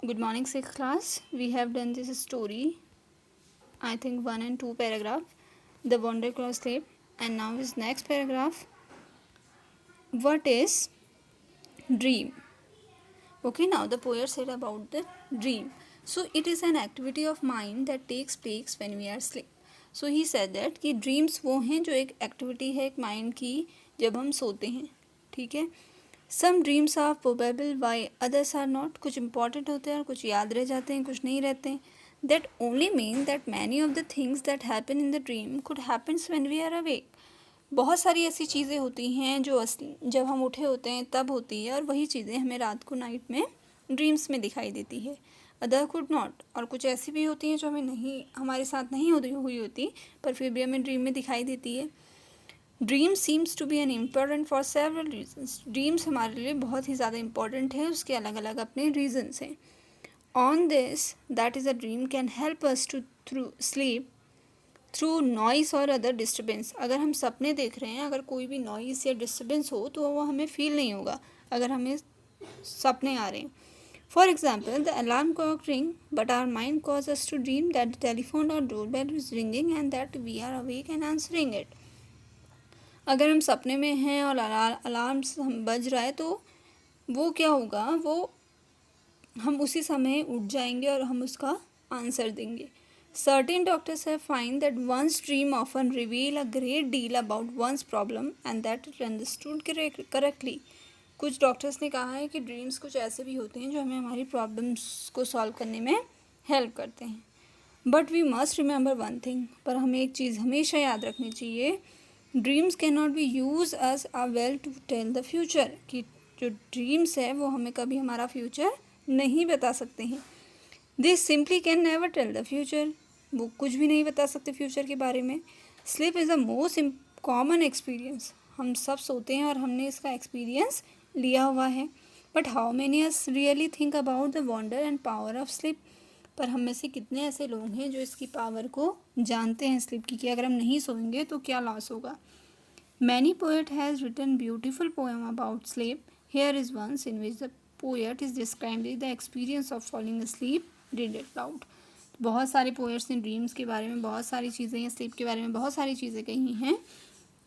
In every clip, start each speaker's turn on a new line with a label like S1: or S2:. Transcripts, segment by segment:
S1: Good morning, sixth class. We have done this story, I think 1 and 2 paragraph, the Wonder Cross Sleep, and now is next paragraph. What is dream? Okay, now the poet said about the dream. So it is an activity of mind that takes place when we are asleep. So he said that कि dreams वो हैं जो एक activity है एक mind की जब हम सोते हैं, ठीक है. Some dreams are probable while others are not. कुछ important होते हैं और कुछ याद रह जाते हैं, कुछ नहीं रहते हैं. That only mean that many of the things that happen in the dream could happen when we are awake. बहुत सारी ऐसी चीज़ें होती हैं जो जब हम उठे होते हैं तब होती है और वही चीज़ें हमें रात को नाइट में ड्रीम्स में दिखाई देती है. अदर कुड नॉट, और कुछ ऐसी भी होती हैं जो हमें नहीं हमारे साथ नहीं हुई होती पर फिर भी हमें ड्रीम में दिखाई देती है. Dream seems to be an important for several reasons. Dreams हमारे लिए बहुत ही ज़्यादा इम्पॉर्टेंट है, उसके अलग अलग अपने रीजन्स हैं. On this that is a dream can help us to through sleep through noise or other disturbance. अगर हम सपने देख रहे हैं, अगर कोई भी नॉइस या डिस्टर्बेंस हो तो वो हमें फील नहीं होगा अगर हमें सपने आ रहे हैं. For example the alarm clock ring but our mind cause us to dream that the telephone और door bell is ringing and that we are awake and answering it. अगर हम सपने में हैं और अलार्म हम बज रहा है तो वो क्या होगा, वो हम उसी समय उठ जाएंगे और हम उसका आंसर देंगे. Certain doctors have found that one's dream often reveal a great deal about one's problem and that it understood correctly. कुछ डॉक्टर्स ने कहा है कि ड्रीम्स कुछ ऐसे भी होते हैं जो हमें हमारी प्रॉब्लम्स को सॉल्व करने में हेल्प करते हैं. But we must remember one thing, पर हमें एक चीज़ हमेशा याद रखनी चाहिए. Dreams can not be use as a well to tell the future. कि जो ड्रीम्स है वो हमें कभी हमारा फ्यूचर नहीं बता सकते हैं. They simply can never tell the future. वो कुछ भी नहीं बता सकते फ्यूचर के बारे में. Sleep is the most common experience. हम सब सोते हैं और हमने इसका एक्सपीरियंस लिया हुआ है. But how many us really think about the wonder and power of sleep. पर हम में से कितने ऐसे लोग हैं जो इसकी पावर को जानते हैं स्लीप की, कि अगर हम नहीं सोएंगे तो क्या लॉस होगा. Many poet has written beautiful poem about sleep. Here is ones in which the poet is describing the experience of falling asleep read it loud. बहुत सारे पोएट्स ने ड्रीम्स के बारे में बहुत सारी चीज़ें या स्लीप के बारे में बहुत सारी चीज़ें कही हैं.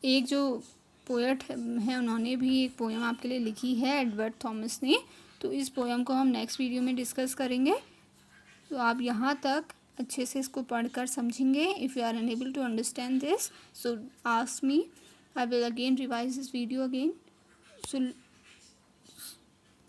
S1: एक जो पोएट है उन्होंने भी एक पोएम आपके लिए लिखी है, एडवर्ड थॉमस ने. तो इस पोएम को हम नेक्स्ट वीडियो में डिस्कस करेंगे. तो आप यहाँ तक अच्छे से इसको पढ़कर समझेंगे. If you are unable to understand this so ask me, I will again revise this video again. So